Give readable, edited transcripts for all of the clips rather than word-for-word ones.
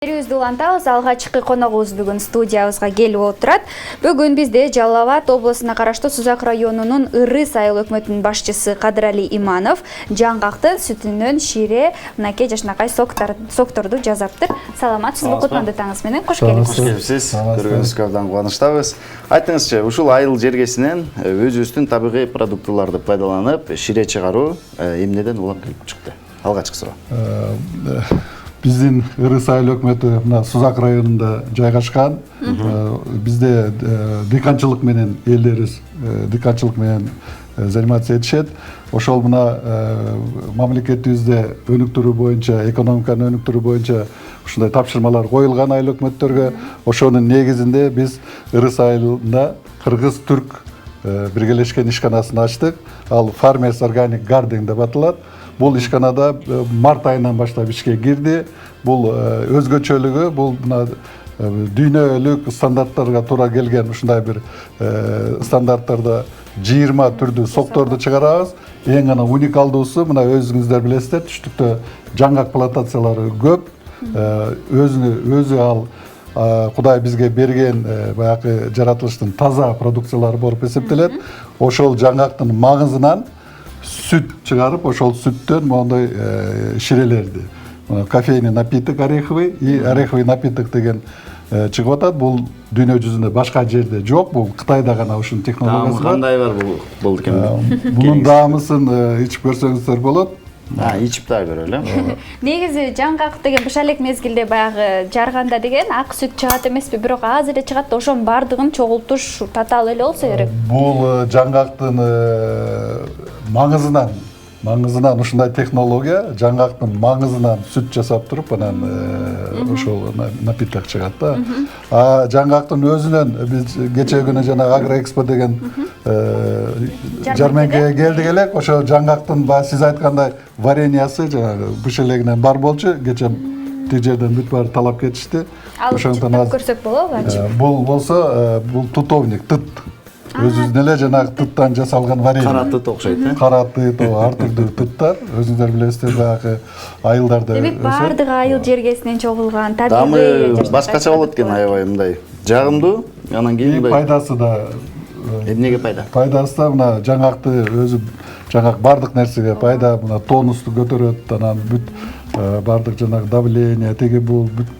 Берүүбүздү улантабыз. Алгачкы коногубуз бүгүн студиябызга келип отурат. Бүгүн бизде Жалал Абад облусуна караштуу Сузак районунун Ырыс айыл өкмөтүнүн башчысы Кадырали Иманов жаңгактын сүтүнөн шире мынакей жашынакай сокторду жасаптыр. Саламатсызбы? Кутмандуу таңыңыз менен кош келипсиз. Кош келипсиз. Көргөнүзгө абдан кубанычтабыз. Айтыңызчы, ушул айыл жергесинен өзүбүздүн табигый продуктыларды пайдаланып шире чыгаруу эмнеден улам келип чыкты? Алгачкы суроо. Биздин Ырыс айыл өкмөтү мына Сузак районунда жайгашкан. Бизде дыйканчылык менен элдерибиз дыйканчылык менен заниматься этишет. Ошол мына мамлекетибизде өнүктүрүү боюнча, экономиканы өнүктүрүү боюнча ушундай тапшырмалар коюлган айыл өкмөттөргө. Ошонун негизинде биз Ырыс айылында кыргыз-түрк биргелешкен ишканасын ачтык. Ал Farmers Organic Garden деп аталат. Бул ишканада март айынан баштап ишке кирди. Бул өзгөчөлүгү, бул мына дүйнөлүк стандарттарга туура келген ушундай бир стандарттарда 20 түрдүү сокторду чыгарабыз. Эң гана уникалдуусу мына өзүңүздөр билесиздер, түштүктө жаңгак плантациялары көп. Өзү ал Кудай бизге берген баягы жаратылыштын таза продукциялары болуп эсептелет. Ошол жаңгактын магызынан сүт чыгарып, ошол сүттөн моундай ширелерди. Кофейный напиток ореховый и ореховый напиток деген чыгып атат. Бул дүйнө жүзүндө башка жерде жок. Бул Кытайда гана ушунун технологиясы бар. Кандай бар бул экен? Бунун даамысын ичип көрсөңүздөр болот. Ичип да көрөлү. Негизи жаңгак деген быша элек мезгилде баягы жарганда деген ак сүт чыгат эмеспи, бирок азыр эле чыгат да ошонун баардыгын чогултуш татаал эле болсо керек. Бул жаңгактын маңызынан ушундай технология, жаңгактын маңызынан сүт жасап туруп, анан ошол напиток чыгат да. Жаңгактын өзүнөн биз кечээ күнү жана Агроэкспо деген жармеңкеге келдик элек. Ошо жаңгактын сиз айткандай вареньясы жанагы бышелегинен бар болчу. Кечээ тиг жерден бүт баары талап кетишти. Ошондон көрсөк болобу? Бул болсо бул тутовник, тыт. Өзүнүн эле жанагы тыттан жасалган варенье. Кара тыт окшойт, Кара тыт, ар түрдүү тыттар. Өзүңүздөр билесиздер, баягы айылдарда. Демек баардыгы айыл жергесинен чогулган табигый. Дамы башкача болот экен, аябай мындай. Жагымдуу, анан кийин мындай. Пайдасы да. Эмнеге пайда? Пайдасы да мына жаңгакты өзү жаңгак бардык нерсеге пайда, мына тонусту көтөрөт, анан бүт бардык жанагы давление, теги бул бүт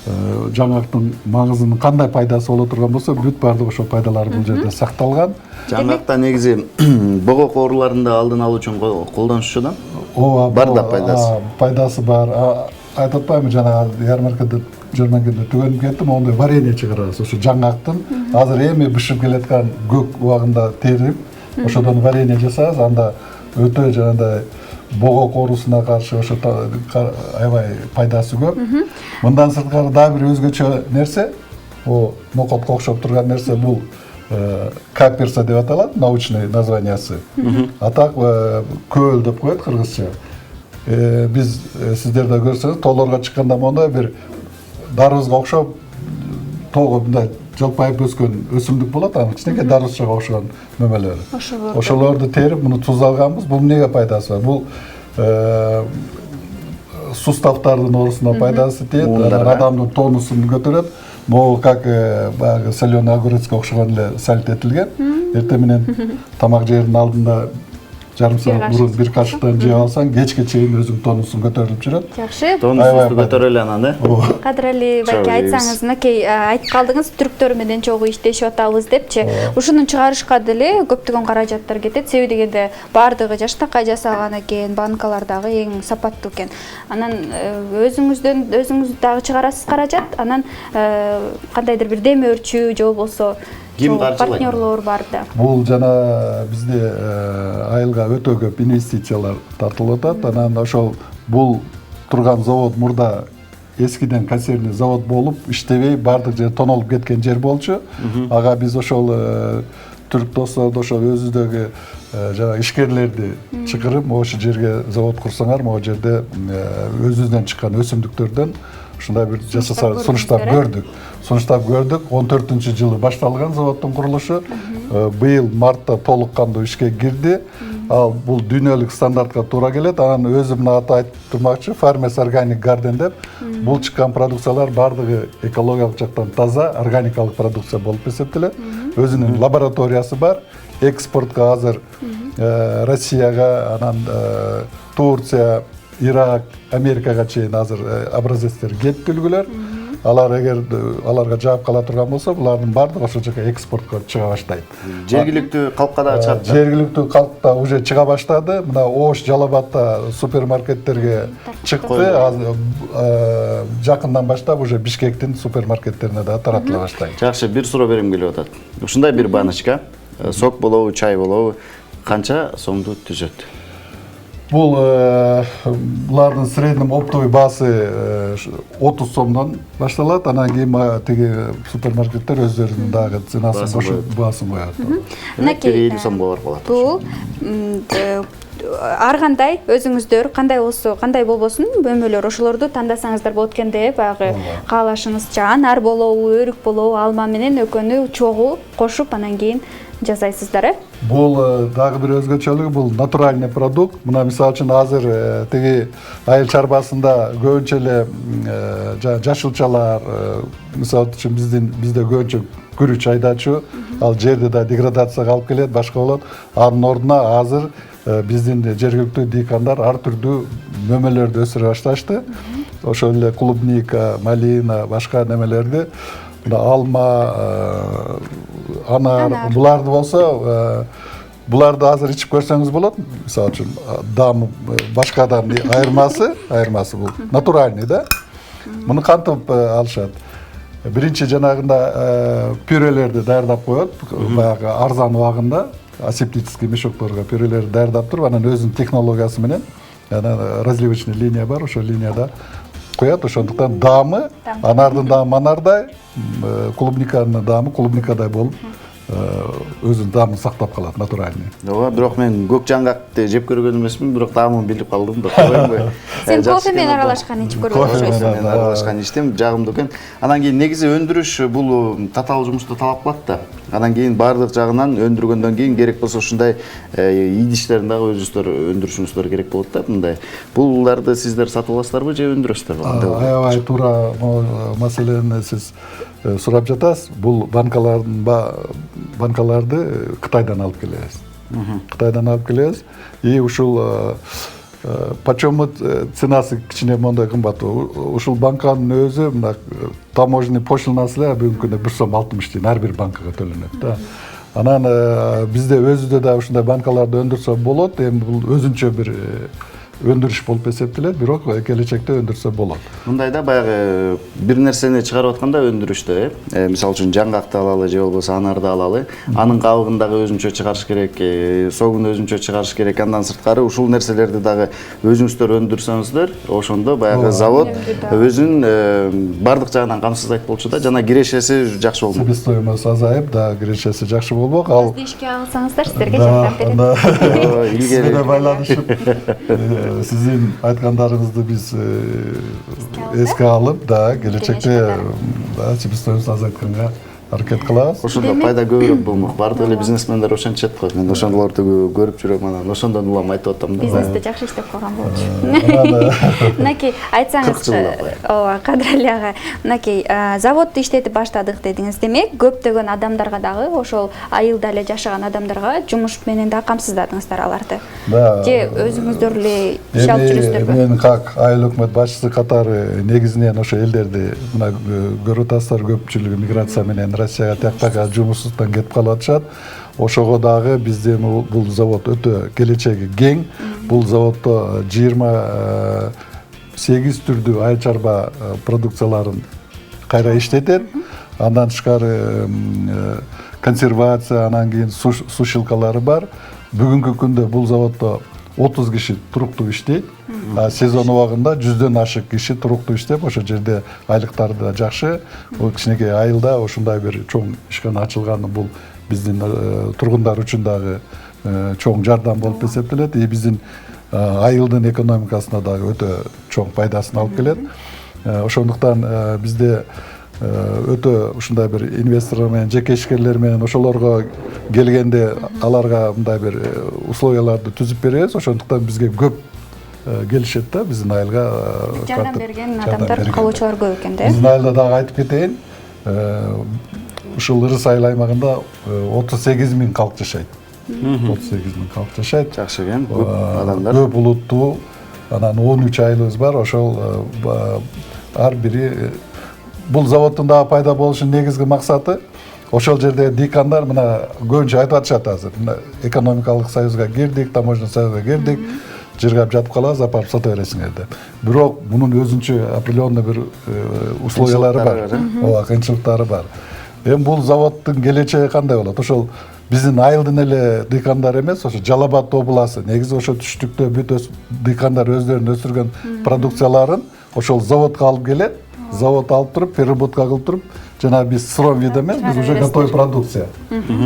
жаңгактын маңызынын кандай пайдасы боло турган болсо, бүт бардык ошол пайдалар бул жерде сакталган. Жаңгакта негизи богок ооруларын да алдын алуу үчүн колдонушчу да? Ооба, бар да пайдасы. Пайдасы бар. Айтып атпаймынбы, жанагы ярмаркада жармаңкеде түгөнүп кеттим, ондай варенье чыгарабыз. Ошо жаңгактын азыр эми бышып келаткан көк убагында терип, ошодон варенье жасабыз. Анда өтө жанагындай богок оорусуна каршы ошо аябай пайдасы көп. Мындан сырткары дагы бир өзгөчө нерсе, нокотко окшоп турган нерсе, бул каперса деп аталат, научный названиясы. Атак көөл деп коет кыргызча. Биз сиздер да көрсөңүз, тоолорго чыкканда мондай бир дарыбызга окшоп тоого мындай жалпайып өскөн өсүмдүк болот, анын кичинекей дарбызчага окшогон мөмөлөрү. Ошолорду терип, муну туз алганбыз. Бул эмнеге пайдасы бар? Бул суставтардын оорусуна пайдасы тиет, адамдын тонусун көтөрөт. Могу как баягы соленый огурецке окшогон эле сальт этилген. Эртең менен тамак жеэрдин алдында жарым саат мурун бир кашыктан жеп алсаң, кечке чейин өзүң тонусуң көтөрүлүп жүрөт. Жакшы. Тонусун көтөрөлү анан, Кадырали байке, айтсаңыз, мынакей айтып калдыңыз, түрктөр менен чогуу иштешип атабыз депчи. Ушуну чыгарышка деле көптөгөн каражаттар кетет. Себеби дегенде баардыгы жашынакай жасалган экен, банкалар дагы эң сапаттуу экен. Анан өзүңүз дагы чыгарасыз каражат, анан кандайдыр бир демөөрчү же болбосо ким каржылайт? Партнерлор бар да. Бул жана бизде айылга өтө көп инвестициялар тартылып атат. Анан ошол бул турган завод мурда эскиден консервный завод болуп, иштебей бардык жер тонолуп кеткен жер болчу. Ага биз ошол түрк досторду, ошол өзүбүздөгү жана ишкерлерди чакырып, ошол жерге завод курсаңар, могу жерде өзүбүздөн чыккан өсүмдүктөрдөн ушундай бир жасаса сунуштап көрдүк. 14-жылы башталган заводдун курулушу. Быйыл мартта толук кандуу ишке кирди. Ал бул дүйнөлүк стандартка туура келет. Анан өзүм мына аты айтып турмакчы, Farmers Organic Garden деп. Бул чыккан продукциялар бардыгы экологиялык жактан таза, органикалык продукция болуп эсептелет. Өзүнүн лабораториясы бар. Экспортко азыр Россияга, анан Турция, Ирак, Америкага чейин азыр образецтер кетип үлгүлөр. Алар эгер аларга жаап кала турган болсо, булардын баардыгы ошол жака экспортко чыга баштайт. Жергиликтүү калкка да чыгат. Жергиликтүү калкта уже чыга баштады. Мына Ош, Жалал-Абадта супермаркеттерге чыкты. Жакындан баштап уже Бишкектин супермаркеттерине да таратыла баштайт. Жакшы, бир суроо бергим келип атат. Ушундай бир баночка, сок болобу, чай болобу, канча сомду түзөт? Бул булардын среднем оптовый баасы 30 сомдон башталат. Анан кийин тиги супермаркеттер өздөрүнүн дагы ценасын кошуп баасын коёт. Мынакей 50 сомго барып калат. Бул ар кандай өзүңүздөр кандай болсо, кандай болбосун бөлмөлөр ошолорду тандасаңыздар болот экен деп, баягы каалашыңызча анар болобу, өрүк болобу, алма менен экөөнү чогуу кошуп анан кийин жасайсыздар, Бул дагы бир өзгөчөлүгү, бул натуральный продукт. Мына мисалы үчүн азыр тиги айыл чарбасында көбүнчө эле жашылчалар, мисалы үчүн бизде көбүнчө күрүч айдачу, ал жерди да деградацияга алып келет, башка болот. Анын ордуна азыр биздин жергиликтүү дыйкандар ар түрдүү мөмөлөрдү өсүрө башташты. Ошол эле клубника, малина, башка немелерди, алма, анар, буларды болсо, буларды азыр ичип көрсөңүз болот. Мисалы үчүн дамы башкадан айырмасы бул натуральный да. Муну кантип алышат? Биринчи жанагында пюрелерди даярдап коет, баягы арзан убагында асептический мешокторго пюрелерди даярдап туруп, анан өзүнүн технологиясы менен разливочный линия бар, ошол линияда коет. Ошондуктан даамы анардын даамы анардай, клубниканын даамы клубникадай болуп өзүнүн даамын сактап калат, натуральный. Ооба, бирок мен көк жаңгакты жеп көргөн эмесмин, бирок даамын билип калдым да. Койгойбу? Сен кофе менен аралашкан ичип көргөнсүң. Кофе менен аралашкан ичтим, жагымдуу экен. Анан кийин негизи өндүрүш бул татаал жумушту талап кылат да. Анан кийин баардык жагынан өндүргөндөн кийин керек болсо ушундай идиштерин дагы өзүңүздөр өндүрүшүңүздөр керек болот да, мындай. Буларды сиздер сатып аласыздарбы же өндүрөсүздарбы? Аябай туура маселени сиз сурап жатасыз. Бул банкаларды Кытайдан алып келебиз. Кытайдан алып келебиз. И ушул почему ценасы кичине мондай кымбат. Ушул банканын өзү мына таможенный пошлинасы эле бүгүнкү күндө 1 сом 60 тиен ар бир банкага төлөнөт да. Анан бизде өзүдө да ушундай банкаларды өндүрсө болот. Эми бул өзүнчө бир өндүрүш болуп эсептелет, бирок келечекте өндүрсө болот. Мындайда баягы бир нерсени чыгарып атканда өндүрүштө, мисалы үчүн жаңгакты алалы же болбосо анарды алалы, анын кабыгын дагы өзүнчө чыгарыш керек, согун өзүнчө чыгарыш керек. Андан сырткары ушул нерселерди дагы өзүңүздөр өндүрсөңүздөр, ошондо баягы завод өзүнүн бардык жагынан камсыздайт болчу да, жана кирешеси жакшы болмок. Себестоимость азайып, да кирешеси жакшы болмок. Ал ишке алсаңыздар сиздерге жардам берет. Илгери байланышып сиздин айткандарыңызды биз эске алып, да, келечекте себестоимость азайтканга аракет кылабыз. Ошондо пайда көбүрөөк болмок. Бардык эле бизнесмендер ошентишет го. Мен ошондолорду көрүп жүрөм, анан ошондон улам айтып атам да. Бизнести жакшы иштеп койгон болчу. Мынакей айтсаңызчы, ооба, Кадырали ага, мынакей заводду иштетип баштадык дедиңиз. Демек, көптөгөн адамдарга дагы, ошол айылда эле жашаган адамдарга жумуш менен да камсыздадыңыздар аларды. Же өзүңүздөр эле иш алып жүрөсүздөрбү? Мен как айыл өкмөт башчысы катары негизинен ошо элдерди мына көрүп атасыздар, көпчүлүгү миграция менен Россияга тияктага жумушсуздан кетип калып атышат. Ошого дагы бизде бул завод өтө келечеги кең. Бул заводдо 28 түрдүү айыл чарба продукцияларын кайра иштетет. Андан тышкары консервация, анан кийин сушилкалары бар. Бүгүнкү күндө бул заводдо 30 киши туруктуу иштейт. Сезон убагында 100дөн ашык киши туруктуу иштеп, ошол жерде айлыктары да жакшы. Бул кичинекей айылда ушундай бир чоң ишкана ачылганы бул биздин тургундар үчүн дагы чоң жардам болуп эсептелет. И биздин айылдын экономикасына дагы өтө чоң пайдасын алып келет. Ошондуктан бизде өтө ушундай бир инвесторлор менен жеке ишкерлер менен ошолорго келгенде аларга мындай бир условияларды түзүп беребиз. Ошондуктан бизге көп келишет да, биздин айылга жардам берген адамдар, калоочулар көп экен да. Биздин айылда дагы айтып кетейин, ушул Ырыс айыл аймагында 38 000 калк жашайт. 38 000 калк жашайт. Жакшы экен, көп адамдар. Көп улуттуу, анан 13 айылыбыз бар. Ошол ар бири бул заводдун дагы пайда болушунун негизги максаты ошол жердеги дыйкандар мына көбүнчө айтып атышат азыр. Мына экономикалык союзга кирдик, таможенный союзга кирдик, жыргап жатып калабыз, апарып сата бересиңер деп. Бирок мунун өзүнчө определенный бир условиялары бар. Ооба, кыйынчылыктары бар. Эми бул заводдун келечеги кандай болот? Ошол биздин айылдын эле дыйкандар эмес, ошо Жалал Абад областы, негизи ошо түштүктө бүт дыйкандар өздөрүнүн өсүргөн продукцияларын ошол заводко алып келет. Завод алып туруп, переработка кылып туруп, жана биз сыром виде эмес, биз уже готовый продукция.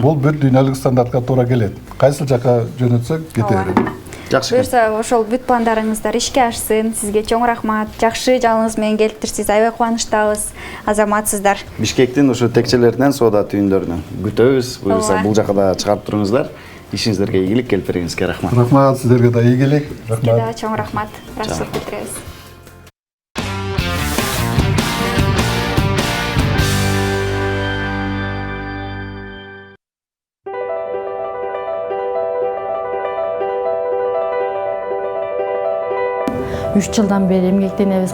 Бул бүт дүйнөлүк стандартка туура келет. Кайсыл жака жөнөтсөк кете берет. Жакшы. Буюрса ошол бүт пландарыңыздар ишке ашсын. Сизге чоң рахмат. Жакшы жалыңыз менен келиптирсиз. Аябай кубанычтабыз. Азаматсыздар. Бишкектин ошо текчелеринен, соода түйүндөрүнөн күтөбүз. Буюрса бул жака да чыгарып туруңуздар. Ишиңиздерге ийгилик, келип бергениңизге рахмат. Рахмат, сиздерге да ийгилик. Сизге да чоң рахмат. Расчет билдиребиз. Үч жылдан бери эмгектенебиз.